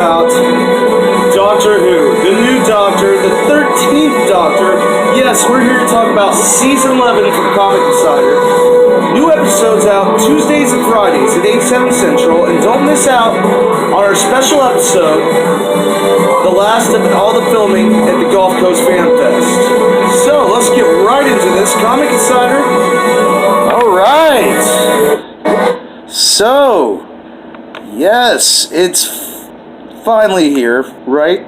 about Doctor Who, the new Doctor, the 13th Doctor. Yes, we're here to talk about Season 11 from Comic Insider. New episodes out Tuesdays and Fridays at 8, 7 Central, and don't miss out on our special episode, the last of all the filming at the Gulf Coast Fan Fest. So, let's get right into this. Comic Insider. Alright. So, yes, it's finally here, right?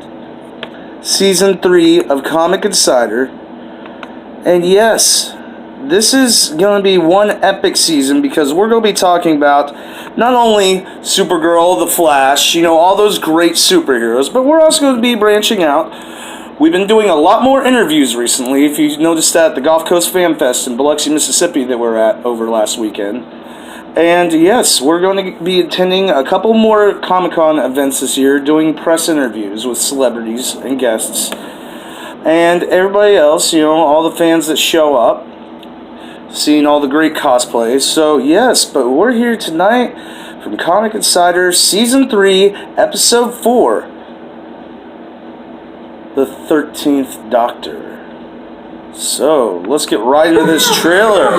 Season 3 of Comic Insider. And yes, this is going to be one epic season because we're going to be talking about not only Supergirl, The Flash, all those great superheroes, but we're also going to be branching out. We've been doing a lot more interviews recently. If you noticed that at the Gulf Coast Fan Fest in Biloxi, Mississippi that we're at over last weekend. And yes, we're going to be attending a couple more Comic-Con events this year, doing press interviews with celebrities and guests. And everybody else, all the fans that show up, seeing all the great cosplays. So yes, but we're here tonight from Comic Insider, Season 3, Episode 4, The 13th Doctor. So, let's get right into this trailer.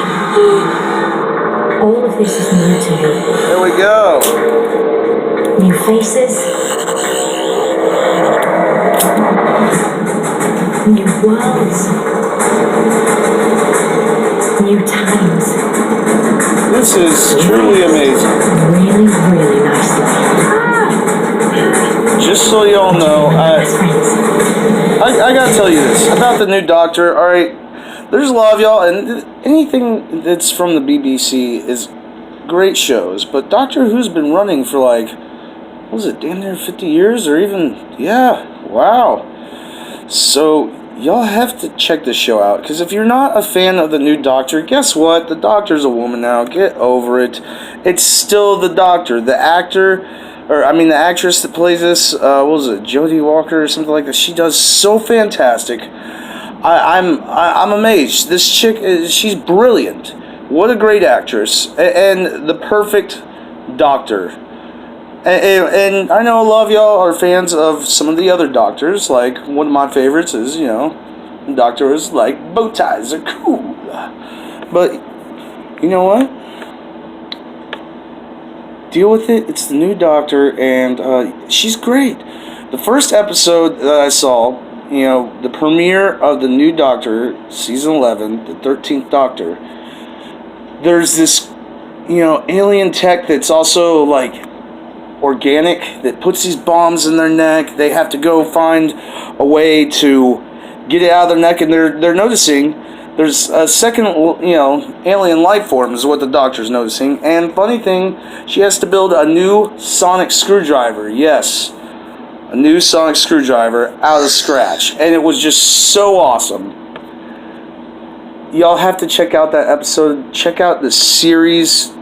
All of this is new to you. There we go. New faces. New worlds. New times. This is truly amazing. Really, really nicely. Just so y'all know, I gotta tell you this about the new Doctor. Alright, there's a lot of y'all, and anything that's from the BBC is great shows, but Doctor Who's been running for damn near 50 years, or even, wow. So, y'all have to check this show out, because if you're not a fan of the new Doctor, guess what? The Doctor's a woman now. Get over it. It's still the Doctor. The the actress that plays this, Jodie Walker or something like that, she does so fantastic. I'm amazed. This chick, she's brilliant. What a great actress. And the perfect Doctor. And I know a lot of y'all are fans of some of the other Doctors. Like, one of my favorites is, Doctors like bow ties are cool. But, you know what? Deal with it. It's the new Doctor, and she's great. The first episode that I saw, the premiere of the new Doctor, Season 11, the 13th Doctor, there's this, alien tech that's also, organic, that puts these bombs in their neck. They have to go find a way to get it out of their neck, and they're noticing there's a second, alien life form is what the Doctor's noticing. And funny thing, she has to build a new sonic screwdriver. Yes, a new sonic screwdriver out of scratch. And it was just so awesome. Y'all have to check out that episode. Check out the series.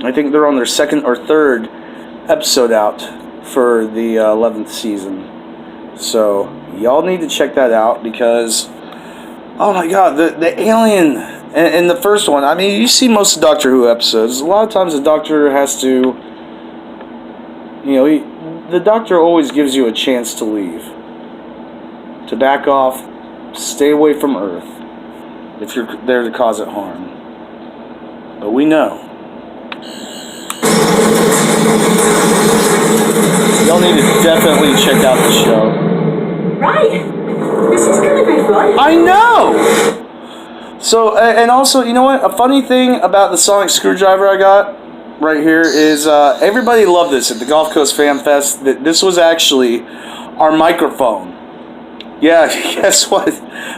I think they're on their second or third episode out for the 11th season. So, y'all need to check that out because, oh my god, the alien in the first one, you see most of Doctor Who episodes. A lot of times the Doctor has to, the Doctor always gives you a chance to leave. To back off, stay away from Earth, if you're there to cause it harm. But we know. Y'all need to definitely check out the show. Right. This is gonna be fun. I know! So, and also, you know what? A funny thing about the sonic screwdriver I got right here is everybody loved this at the Gulf Coast Fan Fest. This was actually our microphone. Yeah, guess what?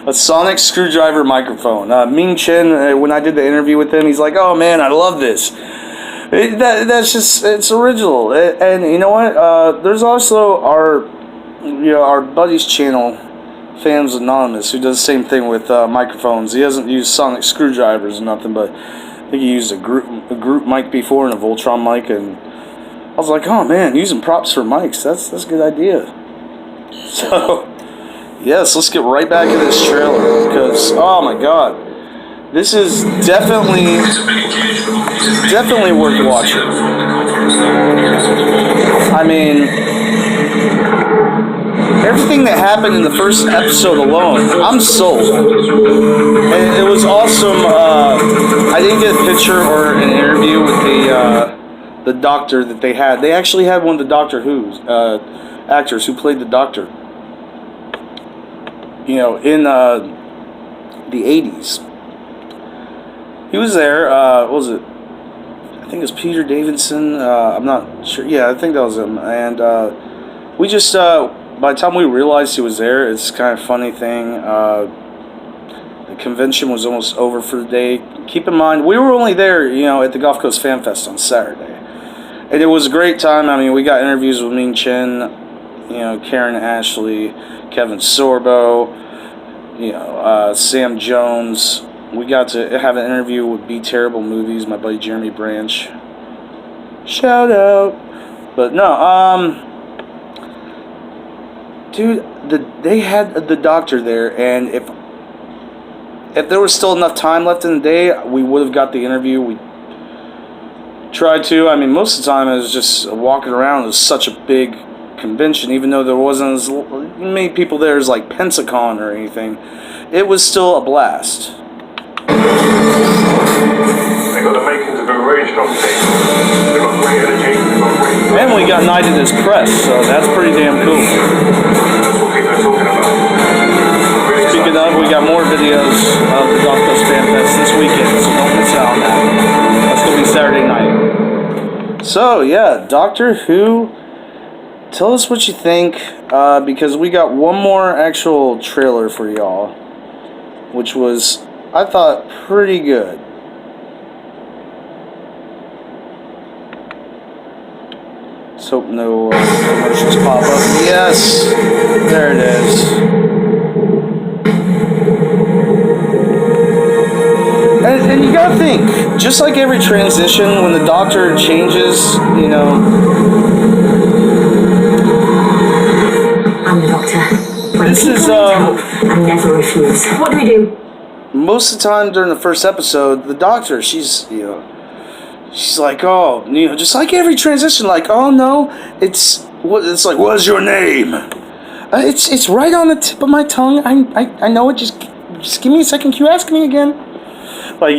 A sonic screwdriver microphone. Ming Chen, when I did the interview with him, he's like, oh man, I love this. That's just, it's original. And you know what? There's also our buddy's channel, Fans Anonymous, who does the same thing with microphones. He doesn't use sonic screwdrivers or nothing, but I think he used a group mic before and a Voltron mic, and I was like, oh man, using props for mics, that's a good idea. So, yes, let's get right back into this trailer, because, oh my god, this is definitely worth watching. everything that happened in the first episode alone, I'm sold. And it was awesome. I didn't get a picture or an interview with the doctor that they had. They actually had one of the Doctor Who's actors who played the Doctor. You know, in the 80s. He was there. What was it? I think it was Peter Davidson. I'm not sure. Yeah, I think that was him. And we just, by the time we realized he was there, it's kind of a funny thing. The convention was almost over for the day. Keep in mind, we were only there, you know, at the Gulf Coast Fan Fest on Saturday. And it was a great time. I mean, we got interviews with Ming Chen, you know, Karen Ashley, Kevin Sorbo, you know, Sam Jones. We got to have an interview with Be Terrible Movies, my buddy Jeremy Branch. Shout out. But no, dude, they had the doctor there, and if there was still enough time left in the day, we would have got the interview. We tried to. I mean, most of the time it was just walking around. It was such a big convention, even though there wasn't as many people there as like Pensacon or anything. It was still a blast. They got the makings of a very strong team. They've got great energy, they've got great... And we got knighted as press, so that's pretty damn cool. That's what people are talking about. Really Speaking of, we got more videos of the Gulf Coast Fan Fest this weekend, so don't miss out on that. That's going to be Saturday night. So, yeah, Doctor Who, tell us what you think, because we got one more actual trailer for y'all, which was, I thought, pretty good. Let's hope no commercials pop up. Yes! There it is. And you gotta think, just like every transition, when the Doctor changes, you know... I'm the Doctor. When This people is, need help, I never refuse. What do we do? Most of the time during the first episode, the Doctor, she's like, oh, you know, just like every transition, like, oh no, it's like, what's your name? It's right on the tip of my tongue. I know it. Just give me a second. Can you ask me again? Like,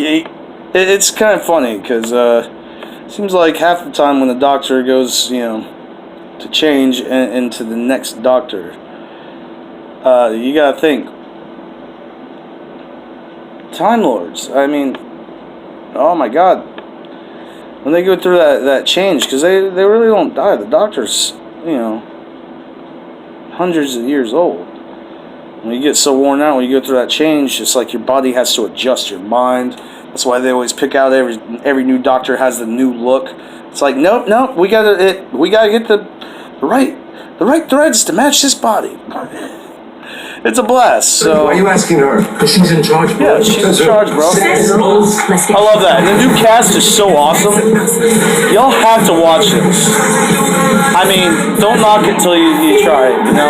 it's kind of funny because it seems like half the time when the Doctor goes, you know, to change into the next Doctor, you gotta think. Time Lords. I mean, oh my God. When they go through that change, because they really don't die. The Doctor's, you know, hundreds of years old. When you get so worn out, when you go through that change, it's like your body has to adjust, your mind. That's why they always pick out every new Doctor has the new look. It's like, nope, we gotta get the right threads to match this body. It's a blast. So why are you asking her? Because she's in charge, bro. yeah, she's in charge, bro. Let's get I love that. And the new cast is so awesome. Y'all have to watch this. I mean, don't knock it till you try it, you know?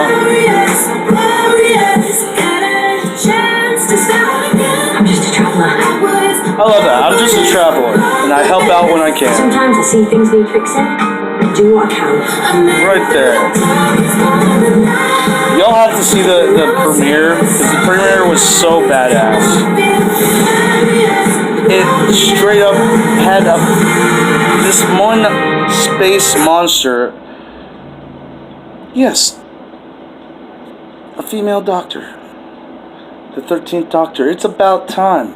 I'm just a traveller. I love that. I'm just a traveler, and I help out when I can. Sometimes I see things need fixing. Do what I can. Right there. Y'all have to see the premiere, because the premiere was so badass. It straight up had this one space monster. Yes. A female Doctor. The 13th Doctor. It's about time.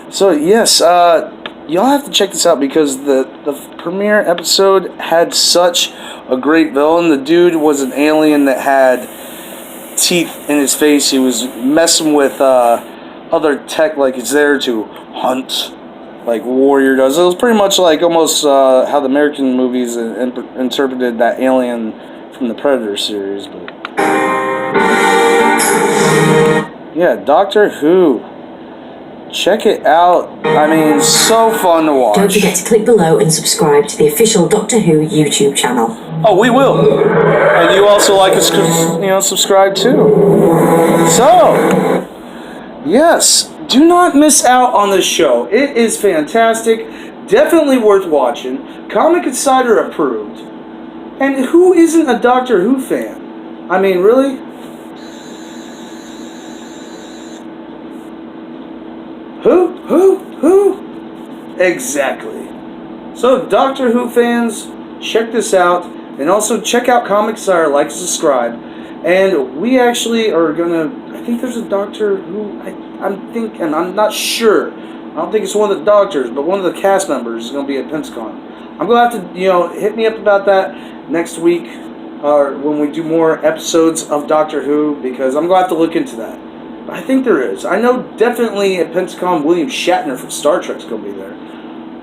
So, yes, y'all have to check this out because the premiere episode had such a great villain. The dude was an alien that had teeth in his face. He was messing with other tech, like he's there to hunt, like Warrior does. It was pretty much like almost how the American movies interpreted that alien from the Predator series. But yeah, Doctor Who. Check it out. I mean, it's so fun to watch. Don't forget to click below and subscribe to the official Doctor Who YouTube channel. Oh, we will. And you also like us, subscribe too. So, yes, do not miss out on this show. It is fantastic. Definitely worth watching. Comic Insider approved. And who isn't a Doctor Who fan? I mean, really? Who? Exactly. So, Doctor Who fans, check this out. And also, check out Comic Sire, like and subscribe. And we actually are gonna, I think there's a Doctor Who, I'm not sure. I don't think it's one of the doctors, but one of the cast members is gonna be at Pensacon. I'm gonna have to, hit me up about that next week, or when we do more episodes of Doctor Who, because I'm gonna have to look into that. But I think there is. I know definitely at Pensacon, William Shatner from Star Trek's gonna be there.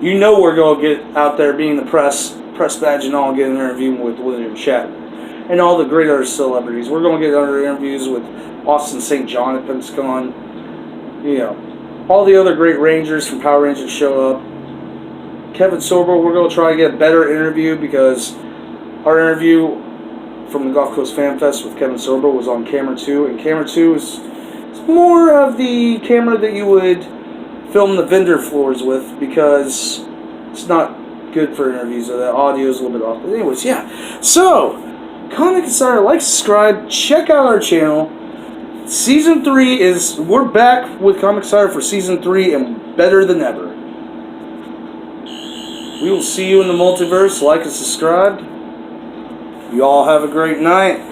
You know we're gonna get out there, being the press badge and all, get an interview with William Shatner and all the great other celebrities. We're gonna get other interviews with Austin St. John at Pensacon. All the other great Rangers from Power Rangers show up. Kevin Sorbo, we're gonna try to get a better interview, because our interview from the Gulf Coast Fan Fest with Kevin Sorbo was on camera 2, and camera 2 is more of the camera that you would film the vendor floors with, because it's not good for interviews, or the audio is a little bit off. But anyways, yeah. So, Comic Insider, like, subscribe, check out our channel. Season 3 we're back with Comic Insider for Season 3, and better than ever. We will see you in the multiverse. Like and subscribe. You all have a great night.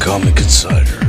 Comic Insider.